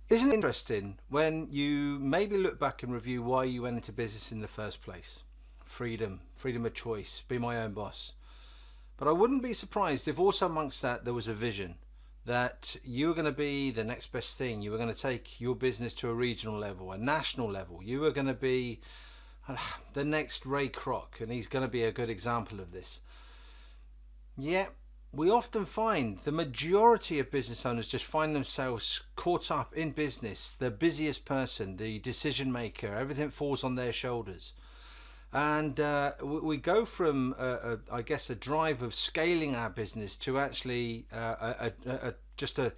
Isn't it interesting when you maybe look back and review why you went into business in the first place? Freedom of choice, be my own boss. But I wouldn't be surprised if also amongst that there was a vision that you were going to be the next best thing. You were going to take your business to a regional level, a national level. You were going to be the next Ray Kroc, and he's going to be a good example of this. Yet we often find the majority of business owners just find themselves caught up in business, the busiest person, the decision maker, everything falls on their shoulders. And we go from, I guess, a drive of scaling our business to actually just a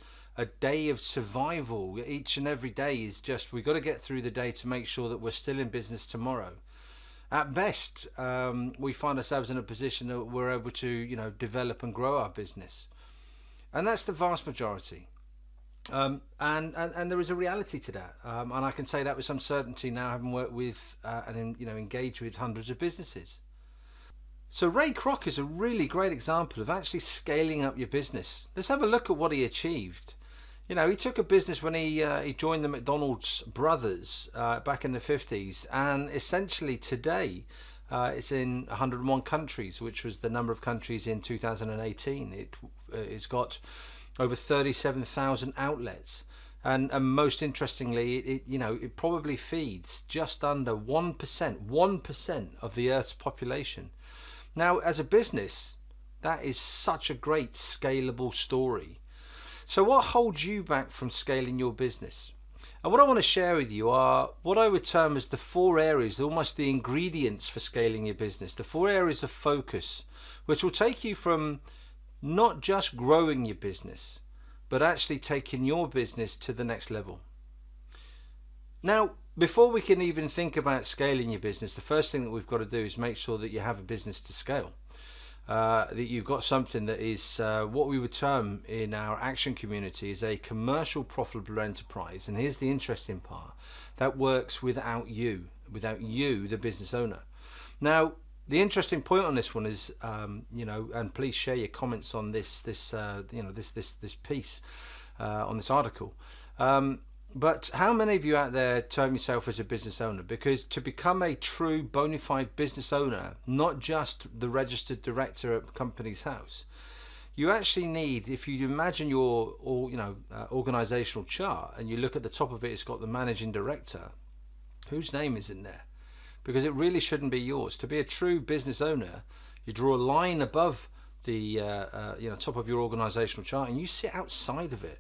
day of survival. Each and every day is just, we've got to get through the day to make sure that we're still in business tomorrow. At best, we find ourselves in a position that we're able to, develop and grow our business, and that's the vast majority. And there is a reality to that, and I can say that with some certainty now, having worked with and engaged with hundreds of businesses. So Ray Kroc is a really great example of actually scaling up your business. Let's have a look at what he achieved. He took a business when he joined the McDonald's brothers back in the 50s, and essentially today it's in 101 countries, which was the number of countries in 2018. It's got over 37,000 outlets, and most interestingly, it probably feeds just under 1% of the Earth's population. Now, as a business, that is such a great scalable story. So what holds you back from scaling your business? And what I want to share with you are what I would term as the 4 areas, almost the ingredients for scaling your business, the 4 areas of focus, which will take you from not just growing your business, but actually taking your business to the next level. Now, before we can even think about scaling your business, the first thing that we've got to do is make sure that you have a business to scale. That you've got something that is what we would term in our action community is a commercial profitable enterprise. And here's the interesting part: that works without you, the business owner. Now, the interesting point on this one is, and please share your comments on this piece on this article. But how many of you out there term yourself as a business owner? Because to become a true bona fide business owner, not just the registered director at Companies House, you actually need, if you imagine your organizational chart and you look at the top of it, it's got the managing director. Whose name is in there? Because it really shouldn't be yours. To be a true business owner, you draw a line above the top of your organizational chart and you sit outside of it.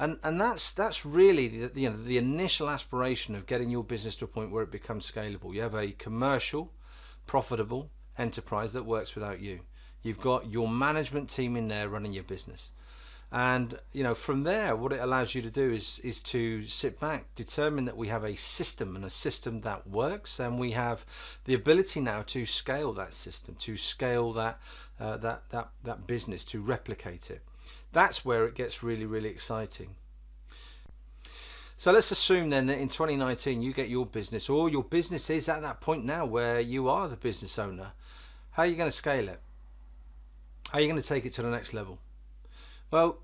And that's really the initial aspiration of getting your business to a point where it becomes scalable. You have a commercial, profitable enterprise that works without you. You've got your management team in there running your business. And from there, what it allows you to do is to sit back, determine that we have a system, and a system that works, and we have the ability now to scale that system, to scale that business, to replicate it. That's where it gets really, really exciting. So let's assume then that in 2019 you get your business, or your business is at that point now where you are the business owner. How are you going to scale it? How are you going to take it to the next level? Well,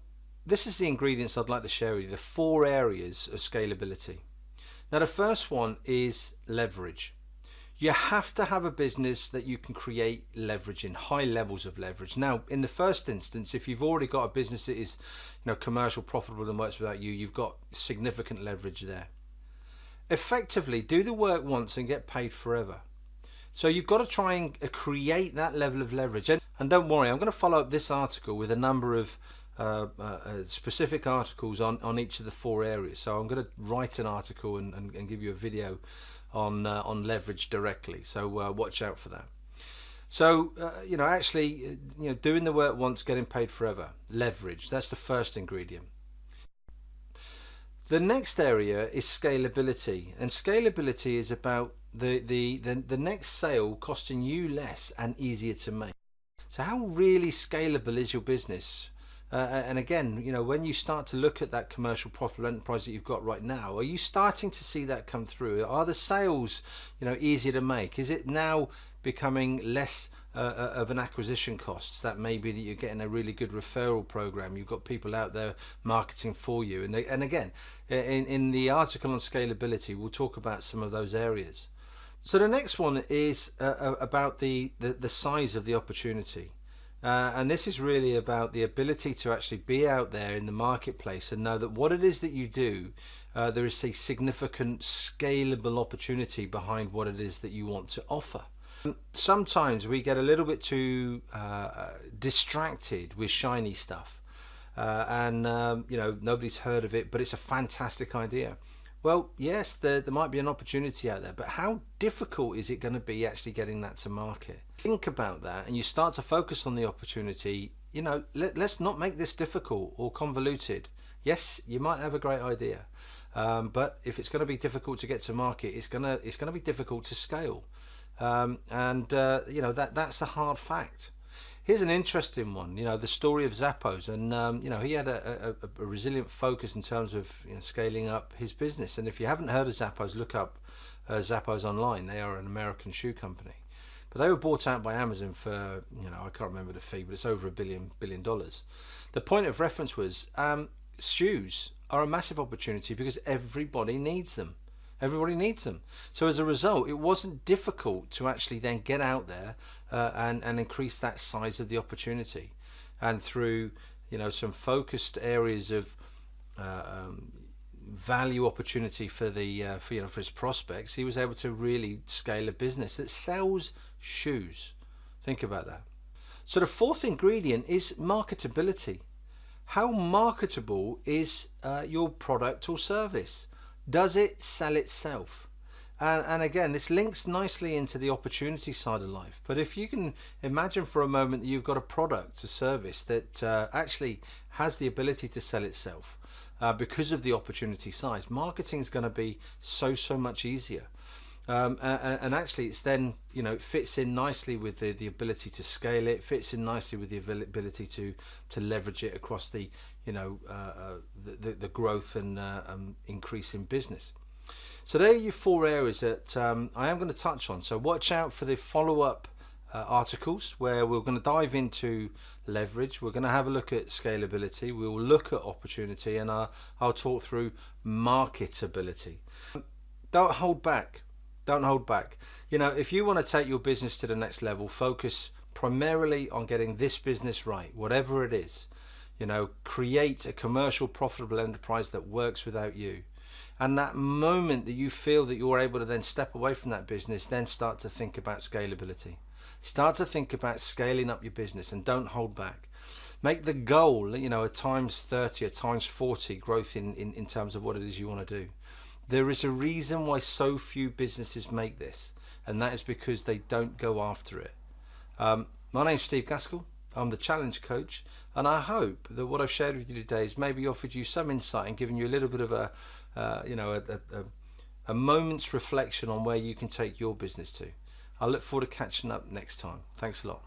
this is the ingredients I'd like to share with you, the 4 areas of scalability. Now, the first one is leverage. You have to have a business that you can create leverage in, high levels of leverage. Now, in the first instance, if you've already got a business that is commercial, profitable and works without you, you've got significant leverage there. Effectively, do the work once and get paid forever. So you've got to try and create that level of leverage. And don't worry, I'm going to follow up this article with a number of specific articles on each of the 4 areas. So I'm going to write an article and give you a video on leverage directly. So watch out for that. So doing the work once, getting paid forever. Leverage. That's the first ingredient. The next area is scalability, and scalability is about the next sale costing you less and easier to make. So how really scalable is your business? And again, when you start to look at that commercial profitable enterprise that you've got right now, are you starting to see that come through? Are the sales, easier to make? Is it now becoming less of an acquisition costs. That may be that you're getting a really good referral program. You've got people out there marketing for you. And again, in the article on scalability, we'll talk about some of those areas. So the next one is about the size of the opportunity. And this is really about the ability to actually be out there in the marketplace and know that what it is that you do, there is a significant scalable opportunity behind what it is that you want to offer. Sometimes we get a little bit too distracted with shiny stuff, and nobody's heard of it, but it's a fantastic idea. Well, yes, there might be an opportunity out there, but how difficult is it going to be actually getting that to market? Think about that, and you start to focus on the opportunity. Let's not make this difficult or convoluted. Yes, you might have a great idea, but if it's going to be difficult to get to market, it's going to be difficult to scale, that's a hard fact. Here's an interesting one, the story of Zappos, and he had a resilient focus in terms of scaling up his business. And if you haven't heard of Zappos, look up Zappos online. They are an American shoe company, but they were bought out by Amazon for I can't remember the fee, but it's over $1 billion. The point of reference was shoes are a massive opportunity because everybody needs them. Everybody needs them. So as a result, it wasn't difficult to actually then get out there and increase that size of the opportunity. And through some focused areas of value opportunity for his prospects, he was able to really scale a business that sells shoes. Think about that. So the fourth ingredient is marketability. How marketable is your product or service? Does it sell itself? And again, this links nicely into the opportunity side of life. But if you can imagine for a moment that you've got a product, a service that actually has the ability to sell itself because of the opportunity size, marketing is going to be so much easier. And actually, it's then it fits in nicely with the ability to scale it. Fits in nicely with the ability to leverage it across the growth and increase in business. So there are your four areas that I am going to touch on. So watch out for the follow-up articles where we're going to dive into leverage. We're going to have a look at scalability. We will look at opportunity, and I'll talk through marketability. Don't hold back. Don't hold back. If you want to take your business to the next level, focus primarily on getting this business right, whatever it is. Create a commercial profitable enterprise that works without you. And that moment that you feel that you're able to then step away from that business, then start to think about scalability. Start to think about scaling up your business, and don't hold back. Make the goal, a times 30, a times 40 growth in terms of what it is you want to do. There is a reason why so few businesses make this, and that is because they don't go after it. My name's Steve Gaskell. I'm the Challenge Coach, and I hope that what I've shared with you today has maybe offered you some insight and given you a little bit of a moment's reflection on where you can take your business to. I look forward to catching up next time. Thanks a lot.